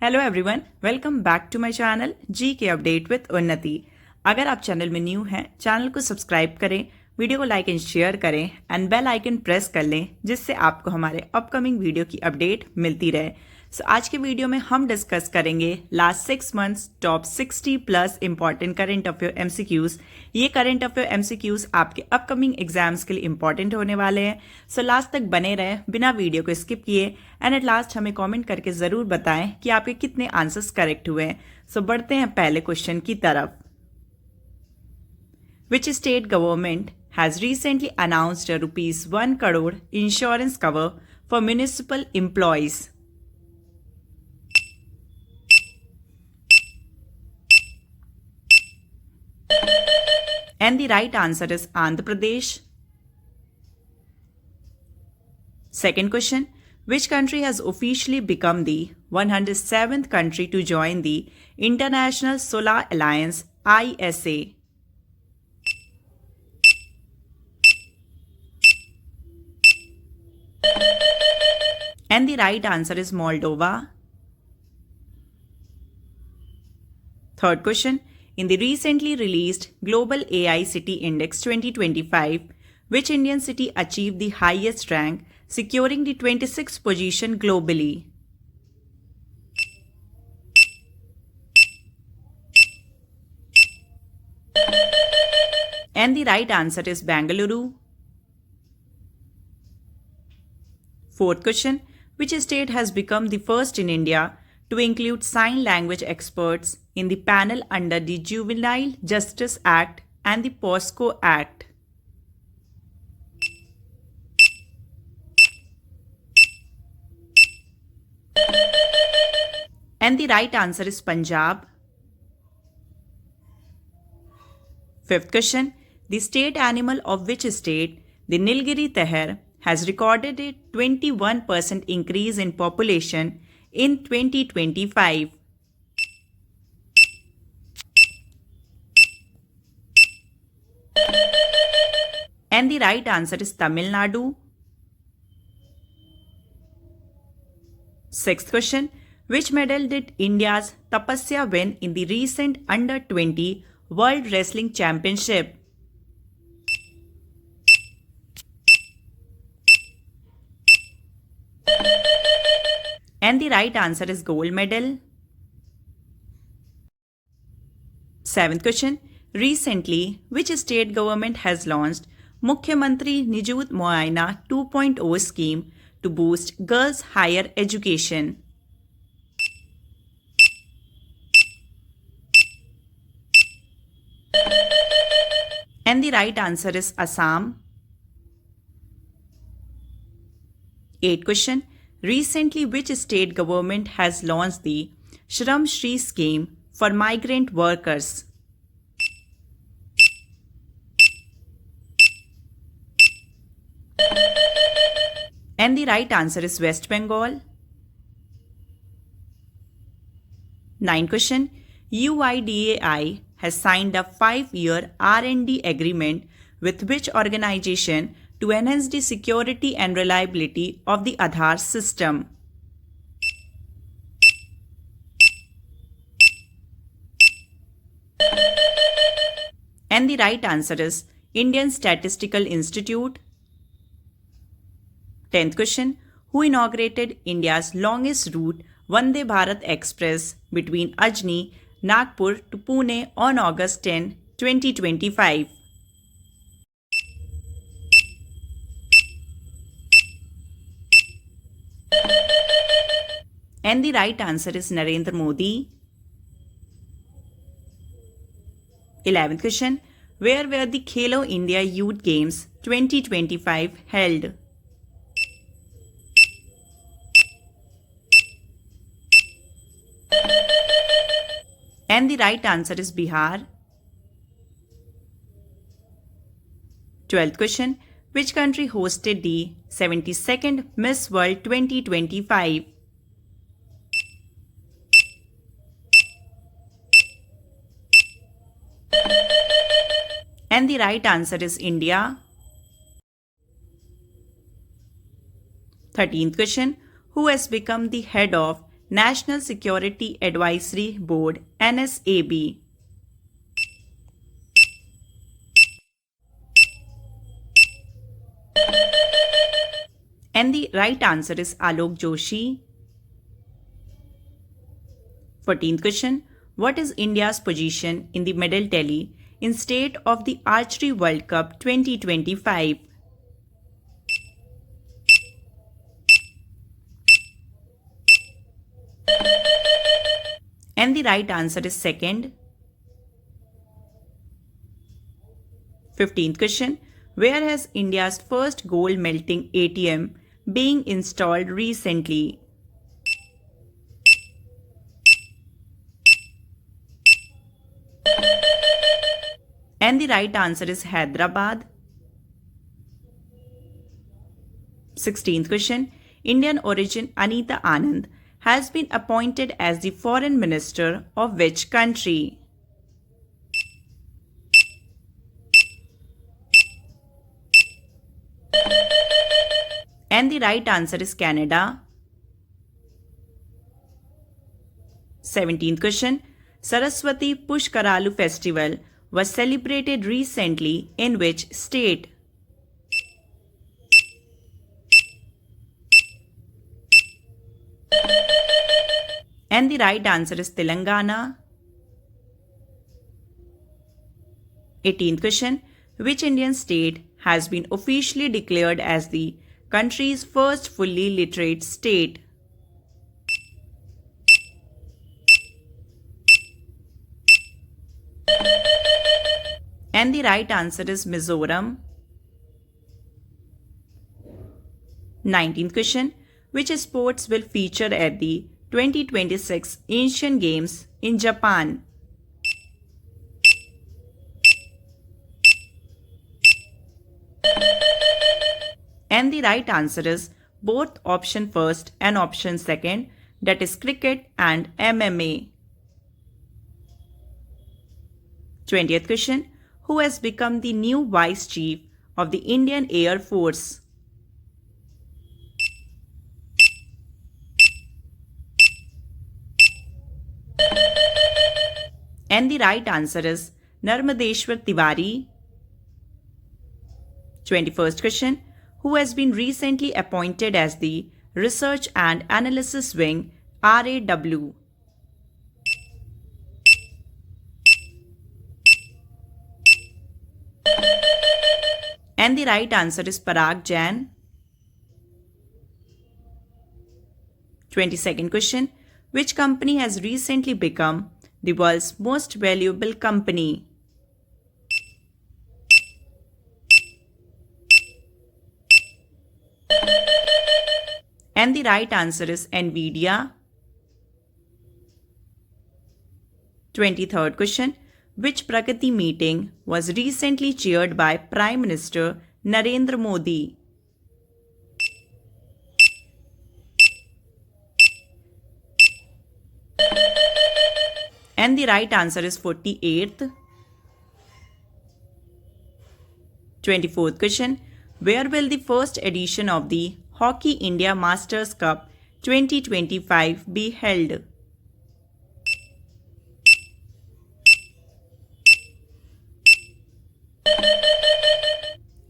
Hello everyone, welcome back to my channel G K update with उन्नति। अगर आप channel में न्यू हैं, चैनल को सब्सक्राइब करें, वीडियो को लाइक एंड शेयर करें एंड बेल आइकन प्रेस कर लें, जिससे आपको हमारे अपकमिंग वीडियो की अपडेट मिलती रहे। आज के वीडियो में हम डिस्कस करेंगे last 6 months top 60 plus important current affair MCQs. ये करंट अफेयर एमसीक्यूज आपके अपकमिंग एग्जाम्स के लिए इंपॉर्टेंट होने वाले हैं। लास्ट तक बने रहे बिना वीडियो को स्किप किए एंड एट लास्ट हमें कमेंट करके जरूर बताएं कि आपके कितने आंसर्स करेक्ट हुए हैं। बढ़ते हैं पहले क्वेश्चन की तरफ। Which state government has recently announced a rupees 1 crore insurance cover for municipal employees? And the right answer is Andhra Pradesh. Second question. Which country has officially become the 107th country to join the International Solar Alliance ISA? And the right answer is Moldova. Third question. In the recently released Global AI City Index 2025, which Indian city achieved the highest rank, securing the 26th position globally? And the right answer is Bengaluru. Fourth question. Which state has become the first in India to include sign language experts in the panel under the Juvenile Justice Act and the POSCO Act? And the right answer is Punjab. Fifth question. The state animal of which state, the Nilgiri Teher, has recorded a 21% increase in population in 2025? And the right answer is Tamil Nadu. Sixth question. Which medal did India's Tapasya win in the recent Under 20 World Wrestling Championship? And the right answer is gold medal. Seventh question. Recently, which state government has launched Mukhyamantri Nijut Muaina 2.0 scheme to boost girls' higher education? And the right answer is Assam. Eighth question. Recently, which state government has launched the Shram Shri scheme for migrant workers? And the right answer is West Bengal. Ninth question. UIDAI has signed a 5-year R&D agreement with which organization to enhance the security and reliability of the Aadhaar system? And the right answer is Indian Statistical Institute. 10th question. Who inaugurated India's longest route Vande Bharat Express between Ajni, Nagpur to Pune on August 10, 2025? And the right answer is Narendra Modi. 11th question. Where were the Khelo India Youth Games 2025 held? And the right answer is Bihar. 12th question. Which country hosted the 72nd Miss World 2025? And the right answer is India. 13th question. Who has become the head of National Security Advisory Board NSAB. And the right answer is Alok Joshi. 14th question. What is India's position in the medal tally in state of the Archery World Cup 2025? And the right answer is second. 15th question. Where has India's first gold melting ATM being installed recently? And the right answer is Hyderabad. 16th question. Indian origin Anita Anand has been appointed as the foreign minister of which country? And the right answer is Canada. 17th question. Saraswati Pushkaralu festival was celebrated recently in which state? And the right answer is Telangana. 18th question. Which Indian state has been officially declared as the country's first fully literate state? And the right answer is Mizoram. 19th question. Which sports will feature at the 2026 Asian Games in Japan? And the right answer is both option first and option second, that is cricket and MMA. 20th question. Who has become the new Vice Chief of the Indian Air Force? And the right answer is Narmadeshwar Tiwari. 21st question. Who has been recently appointed as the Research and Analysis Wing RAW? And the right answer is Parag Jain. 22nd question. Which company has recently become the world's most valuable company? And the right answer is Nvidia. 23rd question. Which Pragati meeting was recently chaired by Prime Minister Narendra Modi? And the right answer is 48th. 24th question. Where will the first edition of the Hockey India Masters Cup 2025 be held?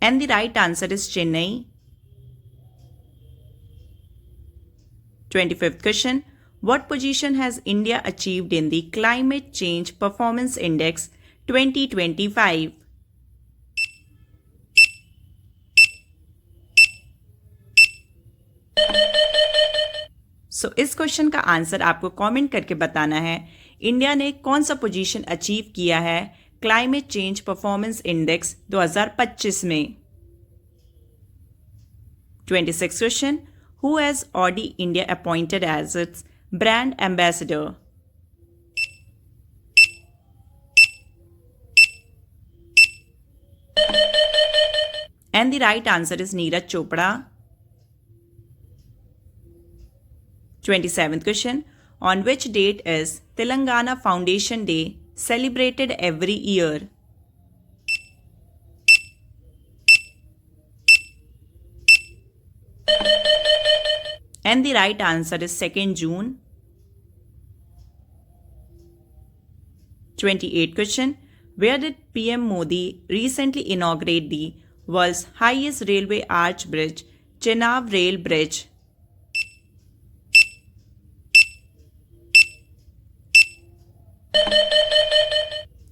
And the right answer is Chennai. 25th question. What position has India achieved in the Climate Change Performance Index 2025? इस question का answer आपको comment करके बताना है। India ने कौन सा position achieve किया है क्लाइमेट चेंज परफॉर्मेंस इंडेक्स 2025 में। 26th question. Who has Audi India appointed as its brand ambassador? And the right answer is Neeraj Chopra. 27th question. On which date is Telangana Foundation Day celebrated every year? And the right answer is 2nd June. 28th question. Where did PM Modi recently inaugurate the world's highest railway arch bridge, Chenab Rail Bridge?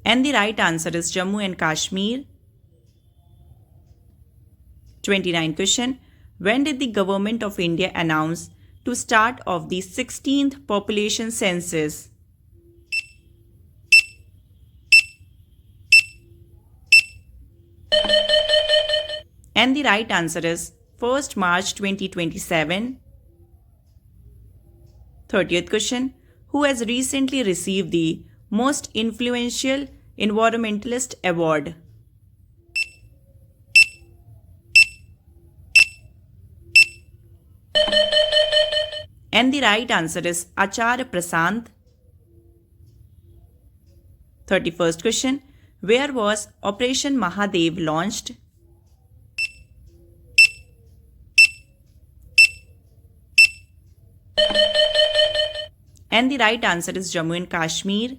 And the right answer is Jammu and Kashmir. 29th question. When did the Government of India announce to start of the 16th population census? And the right answer is 1st March 2027. 30th question. Who has recently received the Most Influential Environmentalist Award? And the right answer is Acharya Prasant. 31st question. Where was Operation Mahadev launched? And the right answer is Jammu and Kashmir.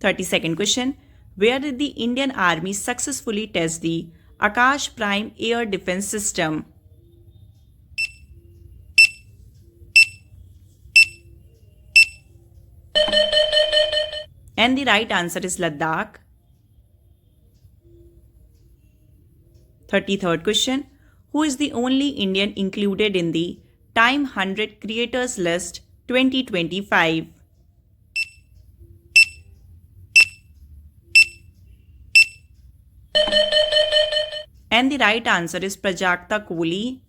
32nd question. Where did the Indian Army successfully test the Akash Prime Air Defense System? And the right answer is Ladakh. 33rd question. Who is the only Indian included in the Time 100 Creators List 2025? And the right answer is Prajakta Kohli.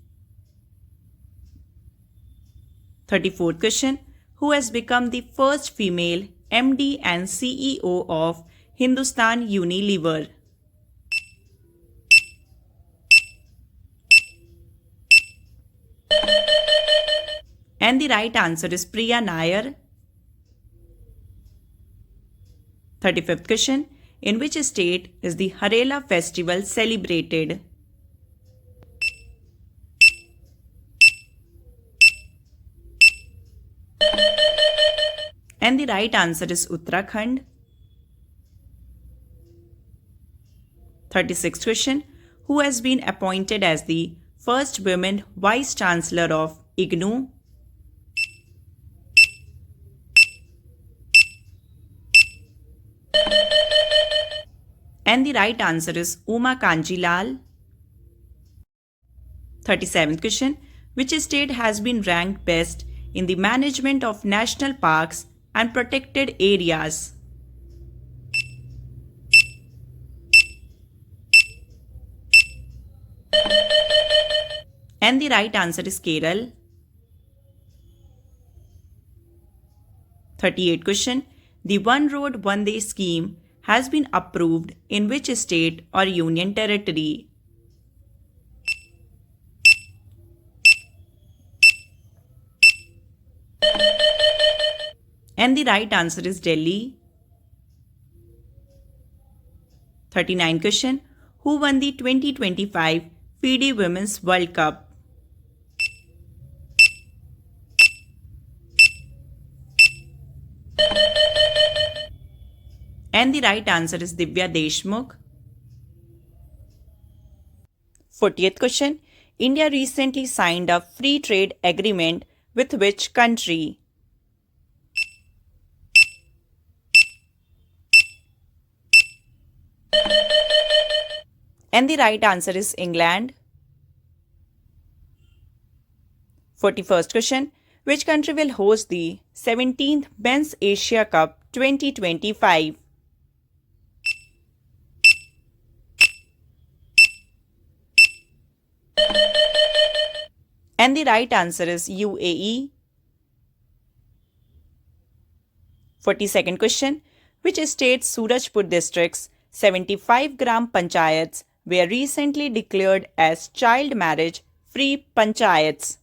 34th question. Who has become the first female MD and CEO of Hindustan Unilever? And the right answer is Priya Nair. 35th question. In which state is the Harela festival celebrated? And the right answer is Uttarakhand. 36th question. Who has been appointed as the first women Vice Chancellor of IGNOU? And the right answer is Uma Kanjilal. 37th question. Which state has been ranked best in the management of national parks and protected areas? And the right answer is Kerala. 38th question. The One Road One Day scheme has been approved in which state or union territory? And the right answer is Delhi. 39th question. Who won the 2025 FIDE Women's World Cup? And the right answer is Divya Deshmukh. 40th question. India recently signed a free trade agreement with which country? And the right answer is England. 41st question. Which country will host the 17th Men's Asia Cup 2025? And the right answer is UAE. 42nd question. Which state's Surajpur district's 75 gram panchayats were recently declared as child marriage free panchayats?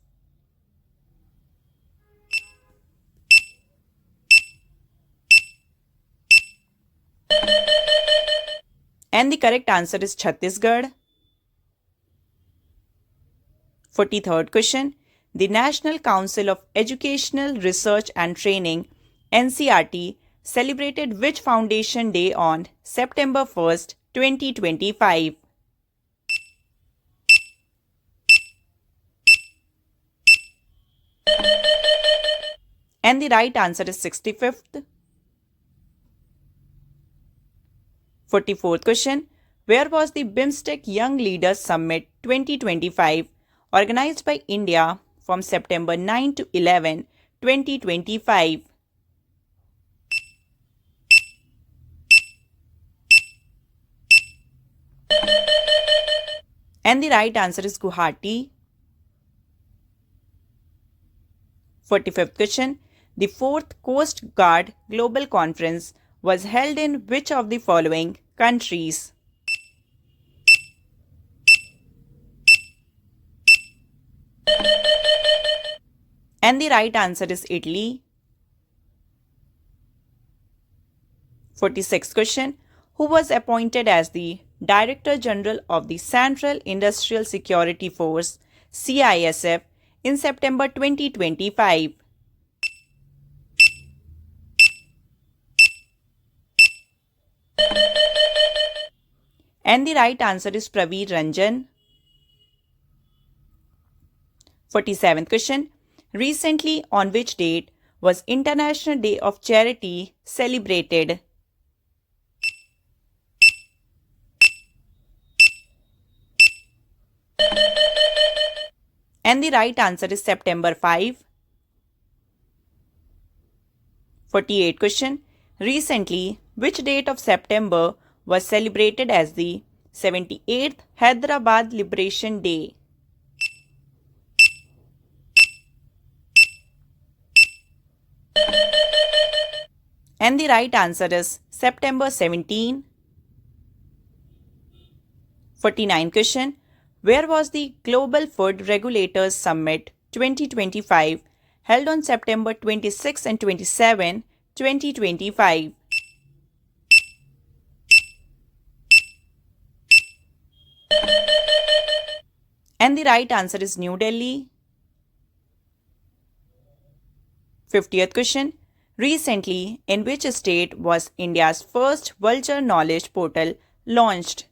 And the correct answer is Chhattisgarh. 43rd question. The National Council of Educational Research and Training NCRT celebrated which Foundation Day on September 1st, 2025? And the right answer is 65th. 44th question. Where was the BIMSTEC Young Leaders Summit 2025 organized by India from September 9 to 11, 2025? And the right answer is Guwahati. 45th question. The 4th Coast Guard Global Conference was held in which of the following countries? And the right answer is Italy. 46th question. Who was appointed as the Director General of the Central Industrial Security Force CISF in September 2025? And the right answer is Praveer Ranjan. 47th question. Recently, on which date was International Day of Charity celebrated? And the right answer is September 5. 48th question. Recently, which date of September was celebrated as the 78th Hyderabad Liberation Day? And the right answer is September 17. 49th question. Where was the Global Food Regulators Summit 2025 held on September 26 and 27, 2025? And the right answer is New Delhi. 50th question. Recently, in which state was India's first vulture knowledge portal launched?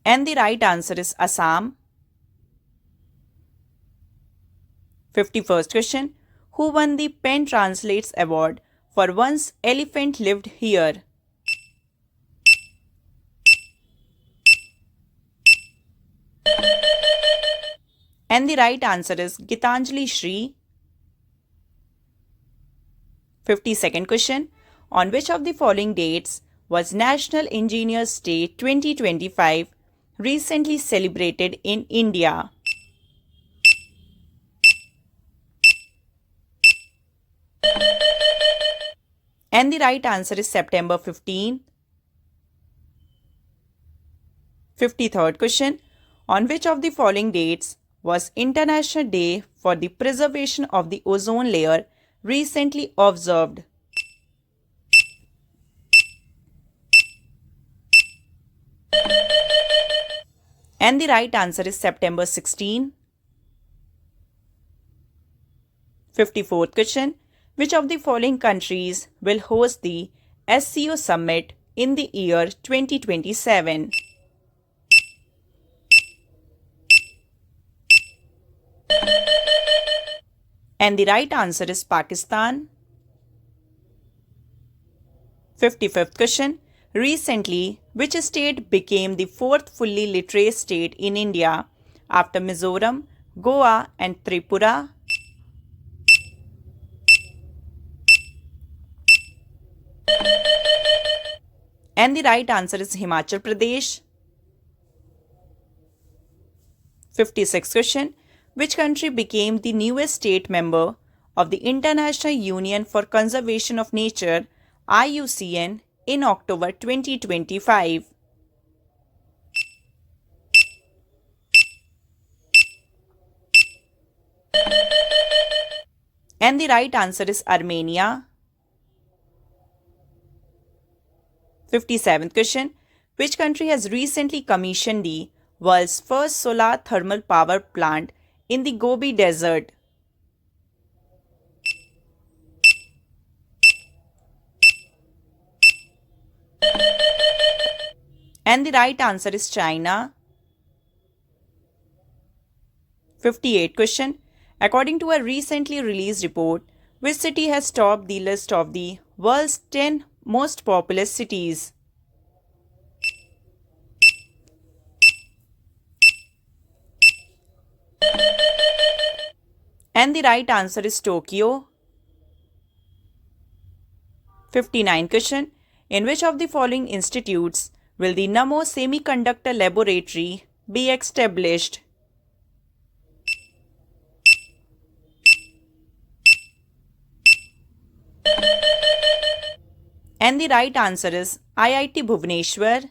And the right answer is Assam. 51st question. Who won the Pen Translates Award for Once Elephant Lived Here? And the right answer is Gitanjali Shri. 52nd question. On which of the following dates was National Engineers Day 2025 recently celebrated in India? And the right answer is September 15. 53rd question. On which of the following dates was International Day for the Preservation of the Ozone Layer recently observed? And the right answer is September 16. 54th question. Which of the following countries will host the SCO Summit in the year 2027? And the right answer is Pakistan. 55th question. Recently, which state became the fourth fully literate state in India after Mizoram, Goa, and Tripura? And the right answer is Himachal Pradesh. 56th question. Which country became the newest state member of the International Union for Conservation of Nature IUCN in October 2025? And the right answer is Armenia. 57th question. Which country has recently commissioned the world's first solar thermal power plant in the Gobi Desert? And the right answer is China. 58 question. According to a recently released report, which city has topped the list of the world's 10 most populous cities? And the right answer is Tokyo. 59 question. In which of the following institutes will the Namo Semiconductor Laboratory be established? And the right answer is IIT Bhubaneswar.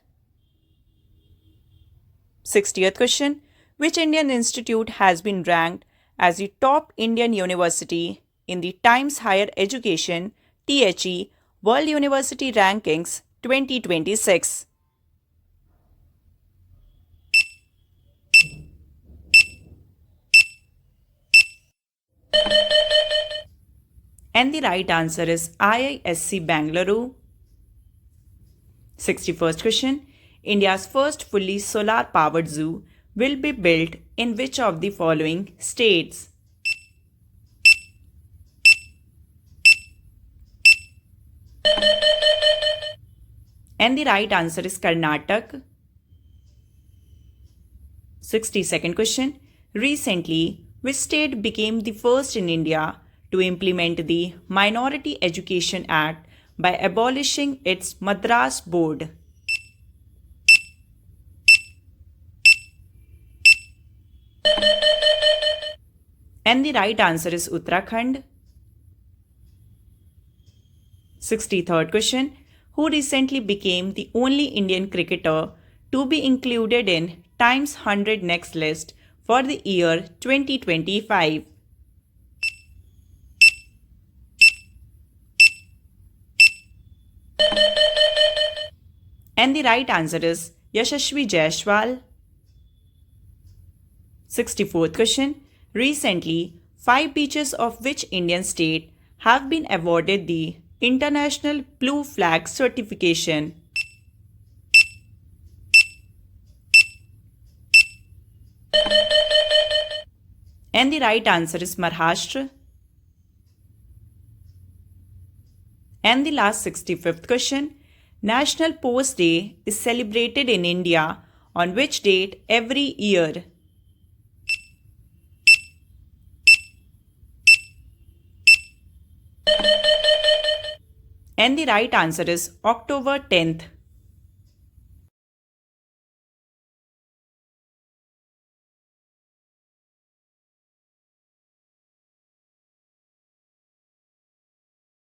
60th question. Which Indian institute has been ranked as the top Indian university in the Times Higher Education THE World University Rankings 2026? And the right answer is IISc Bangalore. 61st question. India's first fully solar powered zoo will be built in which of the following states? And the right answer is Karnataka. 62nd question. Recently, which state became the first in India to implement the Minority Education Act by abolishing its Madras Board? And the right answer is Uttarakhand. 63rd question. Who recently became the only Indian cricketer to be included in Times 100 Next list for the year 2025? And the right answer is Yashasvi Jaiswal. 64th question. Recently, 5 beaches of which Indian state have been awarded the International Blue Flag certification? And the right answer is Maharashtra. And the last 65th question. National Post Day is celebrated in India on which date every year? And the right answer is October 10th.